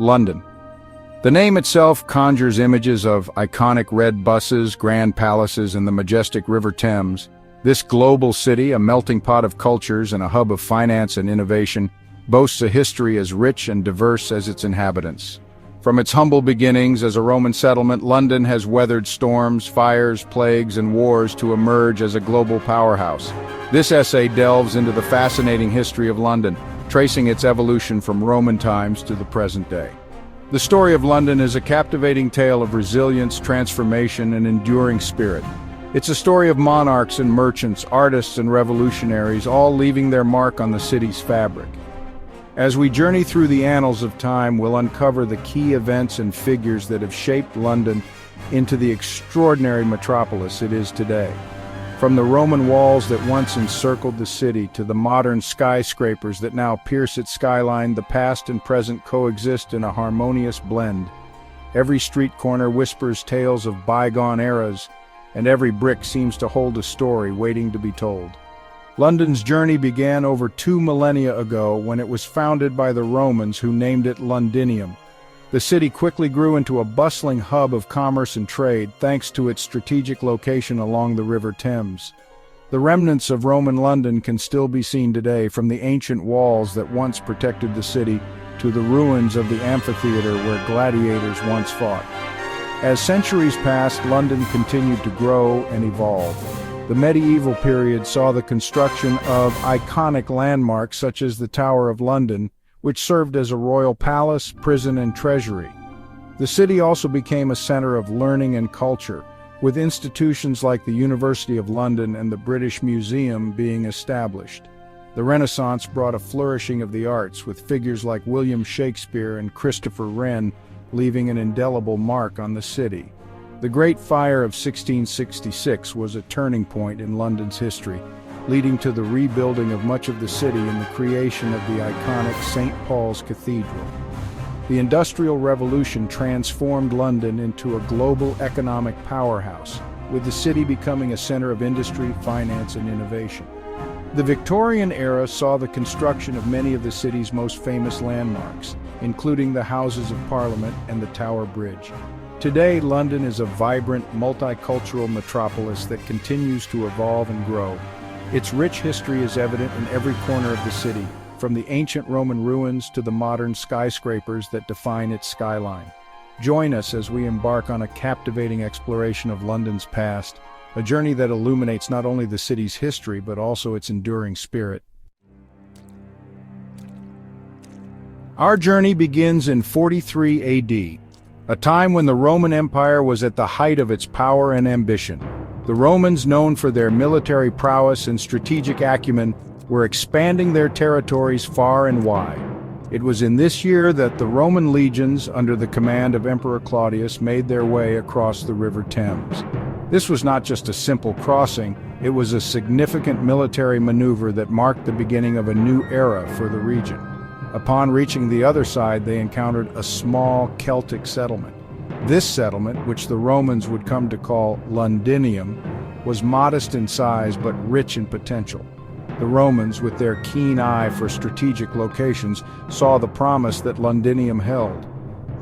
London. The name itself conjures images of iconic red buses, grand palaces, and the majestic River Thames. This global city, a melting pot of cultures and a hub of finance and innovation, boasts a history as rich and diverse as its inhabitants. From its humble beginnings as a Roman settlement, London has weathered storms, fires, plagues, and wars to emerge as a global powerhouse. This essay delves into the fascinating history of London, tracing its evolution from Roman times to the present day. The story of London is a captivating tale of resilience, transformation, and enduring spirit. It's a story of monarchs and merchants, artists and revolutionaries, all leaving their mark on the city's fabric. As we journey through the annals of time, we'll uncover the key events and figures that have shaped London into the extraordinary metropolis it is today. From the Roman walls that once encircled the city to the modern skyscrapers that now pierce its skyline, the past and present coexist in a harmonious blend. Every street corner whispers tales of bygone eras, and every brick seems to hold a story waiting to be told. London's journey began over 2 millennia ago when it was founded by the Romans, who named it Londinium. The city quickly grew into a bustling hub of commerce and trade thanks to its strategic location along the River Thames. The remnants of Roman London can still be seen today, from the ancient walls that once protected the city to the ruins of the amphitheater where gladiators once fought. As centuries passed, London continued to grow and evolve. The medieval period saw the construction of iconic landmarks such as the Tower of London, which served as a royal palace, prison, and treasury. The city also became a center of learning and culture, with institutions like the University of London and the British Museum being established. The Renaissance brought a flourishing of the arts, with figures like William Shakespeare and Christopher Wren leaving an indelible mark on the city. The Great Fire of 1666 was a turning point in London's history, leading to the rebuilding of much of the city and the creation of the iconic St. Paul's Cathedral. The Industrial Revolution transformed London into a global economic powerhouse, with the city becoming a center of industry, finance, and innovation. The Victorian era saw the construction of many of the city's most famous landmarks, including the Houses of Parliament and the Tower Bridge. Today, London is a vibrant, multicultural metropolis that continues to evolve and grow. Its rich history is evident in every corner of the city, from the ancient Roman ruins to the modern skyscrapers that define its skyline. Join us as we embark on a captivating exploration of London's past, a journey that illuminates not only the city's history but also its enduring spirit. Our journey begins in 43 AD, a time when the Roman Empire was at the height of its power and ambition. The Romans, known for their military prowess and strategic acumen, were expanding their territories far and wide. It was in this year that the Roman legions, under the command of Emperor Claudius, made their way across the River Thames. This was not just a simple crossing, it was a significant military maneuver that marked the beginning of a new era for the region. Upon reaching the other side, they encountered a small Celtic settlement. This settlement, which the Romans would come to call Londinium, was modest in size but rich in potential. The Romans, with their keen eye for strategic locations, saw the promise that Londinium held.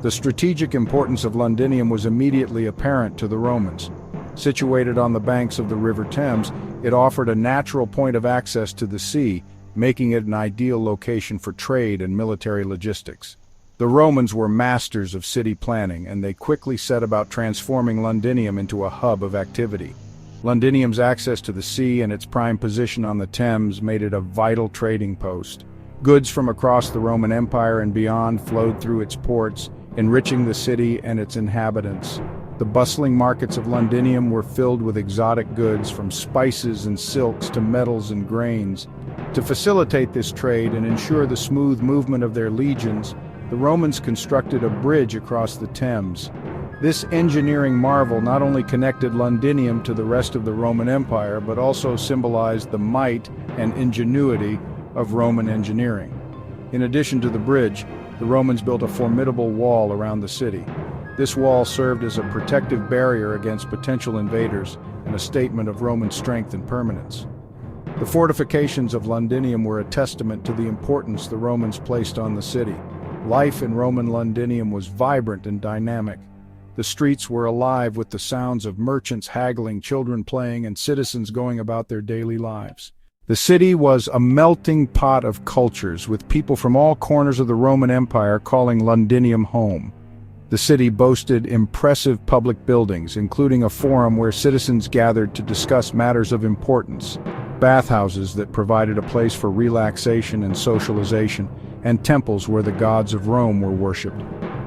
The strategic importance of Londinium was immediately apparent to the Romans. Situated on the banks of the River Thames, it offered a natural point of access to the sea, making it an ideal location for trade and military logistics. The Romans were masters of city planning, and they quickly set about transforming Londinium into a hub of activity. Londinium's access to the sea and its prime position on the Thames made it a vital trading post. Goods from across the Roman Empire and beyond flowed through its ports, enriching the city and its inhabitants. The bustling markets of Londinium were filled with exotic goods, from spices and silks to metals and grains. To facilitate this trade and ensure the smooth movement of their legions, the Romans constructed a bridge across the Thames. This engineering marvel not only connected Londinium to the rest of the Roman Empire, but also symbolized the might and ingenuity of Roman engineering. In addition to the bridge, the Romans built a formidable wall around the city. This wall served as a protective barrier against potential invaders and a statement of Roman strength and permanence. The fortifications of Londinium were a testament to the importance the Romans placed on the city. Life in Roman Londinium was vibrant and dynamic. The streets were alive with the sounds of merchants haggling, children playing, and citizens going about their daily lives. The city was a melting pot of cultures, with people from all corners of the Roman Empire calling Londinium home. The city boasted impressive public buildings, including a forum where citizens gathered to discuss matters of importance, bathhouses that provided a place for relaxation and socialization, and temples where the gods of Rome were worshipped.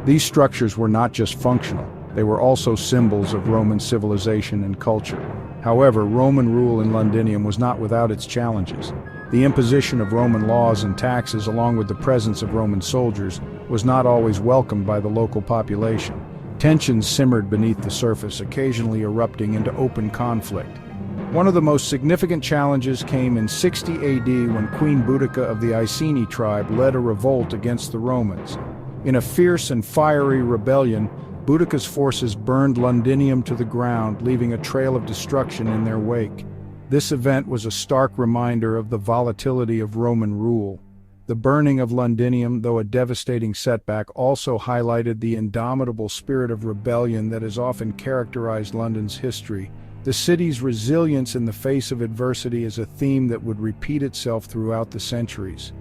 These structures were not just functional, they were also symbols of Roman civilization and culture. However, Roman rule in Londinium was not without its challenges. The imposition of Roman laws and taxes, along with the presence of Roman soldiers, was not always welcomed by the local population. Tensions simmered beneath the surface, occasionally erupting into open conflict. One of the most significant challenges came in 60 AD when Queen Boudica of the Iceni tribe led a revolt against the Romans. In a fierce and fiery rebellion, Boudica's forces burned Londinium to the ground, leaving a trail of destruction in their wake. This event was a stark reminder of the volatility of Roman rule. The burning of Londinium, though a devastating setback, also highlighted the indomitable spirit of rebellion that has often characterized London's history. The city's resilience in the face of adversity is a theme that would repeat itself throughout the centuries.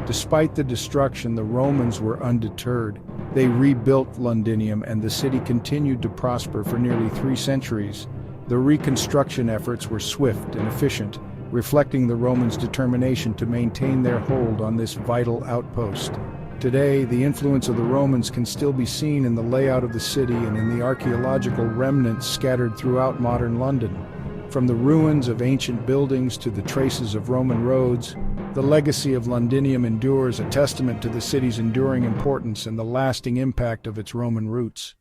Despite the destruction, the Romans were undeterred. They rebuilt Londinium, and the city continued to prosper for nearly 3 centuries. The reconstruction efforts were swift and efficient, reflecting the Romans' determination to maintain their hold on this vital outpost. Today, the influence of the Romans can still be seen in the layout of the city and in the archaeological remnants scattered throughout modern London. From the ruins of ancient buildings to the traces of Roman roads, the legacy of Londinium endures, a testament to the city's enduring importance and the lasting impact of its Roman roots.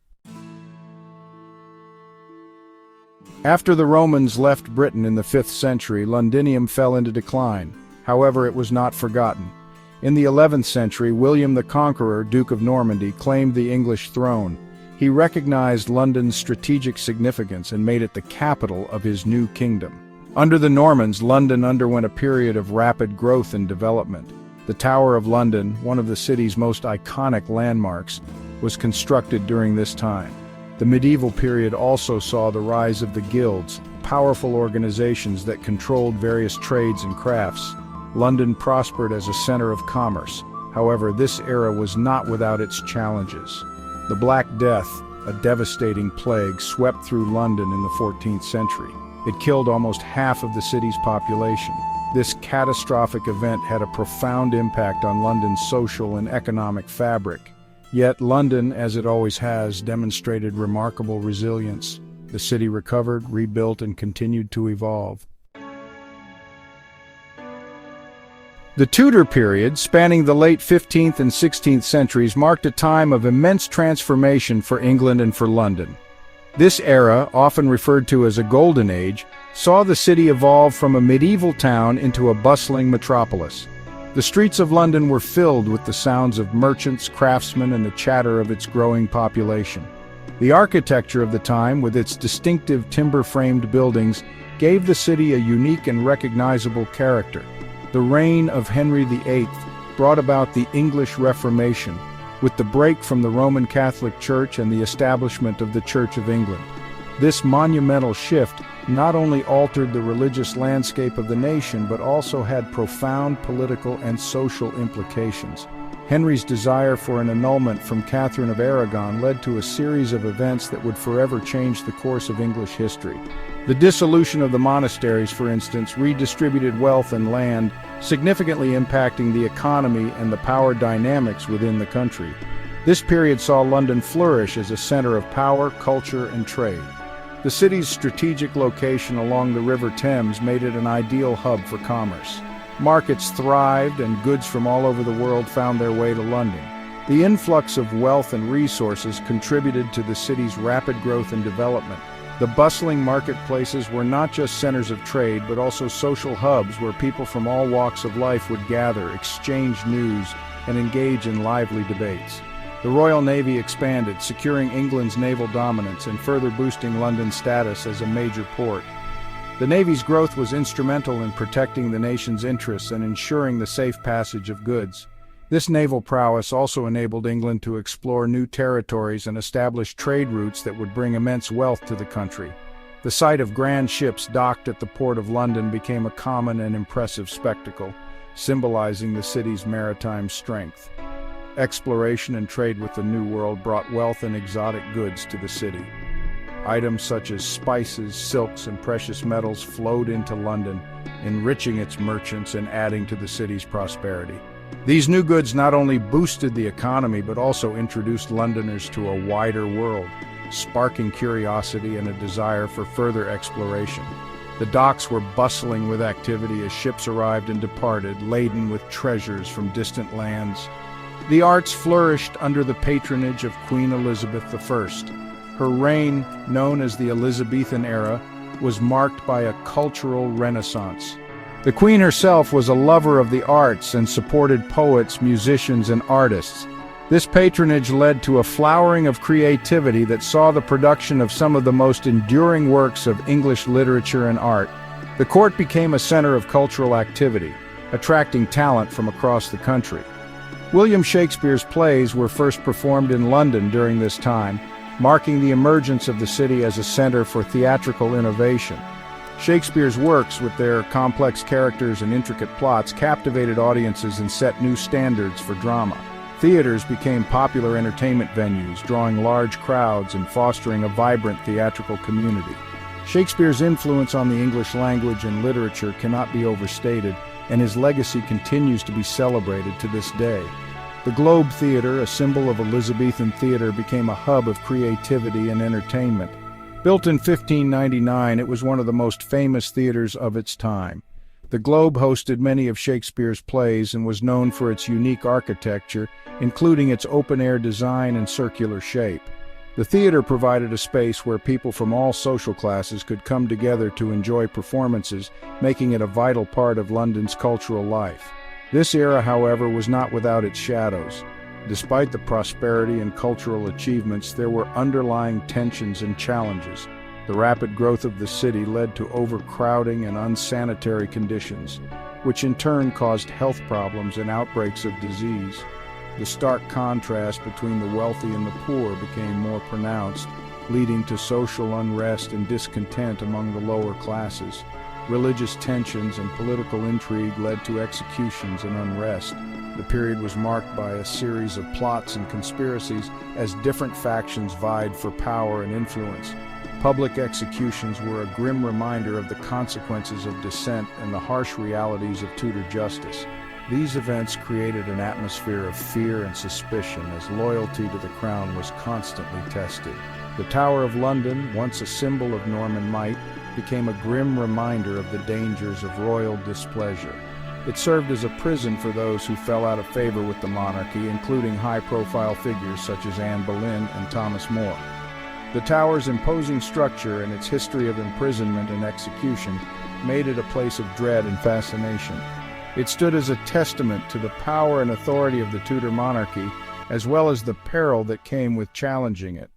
After the Romans left Britain in the 5th century, Londinium fell into decline. However, it was not forgotten. In the 11th century, William the Conqueror, Duke of Normandy, claimed the English throne. He recognized London's strategic significance and made it the capital of his new kingdom. Under the Normans, London underwent a period of rapid growth and development. The Tower of London, one of the city's most iconic landmarks, was constructed during this time. The medieval period also saw the rise of the guilds, powerful organizations that controlled various trades and crafts. London prospered as a center of commerce. However, this era was not without its challenges. The Black Death, a devastating plague, swept through London in the 14th century. It killed almost half of the city's population. This catastrophic event had a profound impact on London's social and economic fabric. Yet London, as it always has, demonstrated remarkable resilience. The city recovered, rebuilt, and continued to evolve. The Tudor period, spanning the late 15th and 16th centuries, marked a time of immense transformation for England and for London. This era, often referred to as a Golden Age, saw the city evolve from a medieval town into a bustling metropolis. The streets of London were filled with the sounds of merchants, craftsmen, and the chatter of its growing population. The architecture of the time, with its distinctive timber-framed buildings, gave the city a unique and recognizable character. The reign of Henry VIII brought about the English Reformation, with the break from the Roman Catholic Church and the establishment of the Church of England. This monumental shift not only altered the religious landscape of the nation, but also had profound political and social implications. Henry's desire for an annulment from Catherine of Aragon led to a series of events that would forever change the course of English history. The dissolution of the monasteries, for instance, redistributed wealth and land, significantly impacting the economy and the power dynamics within the country. This period saw London flourish as a center of power, culture, and trade. The city's strategic location along the River Thames made it an ideal hub for commerce. Markets thrived, and goods from all over the world found their way to London. The influx of wealth and resources contributed to the city's rapid growth and development. The bustling marketplaces were not just centers of trade, but also social hubs where people from all walks of life would gather, exchange news, and engage in lively debates. The Royal Navy expanded, securing England's naval dominance and further boosting London's status as a major port. The Navy's growth was instrumental in protecting the nation's interests and ensuring the safe passage of goods. This naval prowess also enabled England to explore new territories and establish trade routes that would bring immense wealth to the country. The sight of grand ships docked at the port of London became a common and impressive spectacle, symbolizing the city's maritime strength. Exploration and trade with the New World brought wealth and exotic goods to the city. Items such as spices, silks, and precious metals flowed into London, enriching its merchants and adding to the city's prosperity. These new goods not only boosted the economy but also introduced Londoners to a wider world, sparking curiosity and a desire for further exploration. The docks were bustling with activity as ships arrived and departed, laden with treasures from distant lands. The arts flourished under the patronage of Queen Elizabeth I. Her reign, known as the Elizabethan era, was marked by a cultural renaissance. The Queen herself was a lover of the arts and supported poets, musicians, and artists. This patronage led to a flowering of creativity that saw the production of some of the most enduring works of English literature and art. The court became a center of cultural activity, attracting talent from across the country. William Shakespeare's plays were first performed in London during this time, marking the emergence of the city as a center for theatrical innovation. Shakespeare's works, with their complex characters and intricate plots, captivated audiences and set new standards for drama. Theaters became popular entertainment venues, drawing large crowds and fostering a vibrant theatrical community. Shakespeare's influence on the English language and literature cannot be overstated, and his legacy continues to be celebrated to this day. The Globe Theatre, a symbol of Elizabethan theatre, became a hub of creativity and entertainment. Built in 1599, it was one of the most famous theaters of its time. The Globe hosted many of Shakespeare's plays and was known for its unique architecture, including its open-air design and circular shape. The theater provided a space where people from all social classes could come together to enjoy performances, making it a vital part of London's cultural life. This era, however, was not without its shadows. Despite the prosperity and cultural achievements, there were underlying tensions and challenges. The rapid growth of the city led to overcrowding and unsanitary conditions, which in turn caused health problems and outbreaks of disease. The stark contrast between the wealthy and the poor became more pronounced, leading to social unrest and discontent among the lower classes. Religious tensions and political intrigue led to executions and unrest. The period was marked by a series of plots and conspiracies as different factions vied for power and influence. Public executions were a grim reminder of the consequences of dissent and the harsh realities of Tudor justice. These events created an atmosphere of fear and suspicion as loyalty to the crown was constantly tested. The Tower of London, once a symbol of Norman might, became a grim reminder of the dangers of royal displeasure. It served as a prison for those who fell out of favor with the monarchy, including high-profile figures such as Anne Boleyn and Thomas More. The tower's imposing structure and its history of imprisonment and execution made it a place of dread and fascination. It stood as a testament to the power and authority of the Tudor monarchy, as well as the peril that came with challenging it.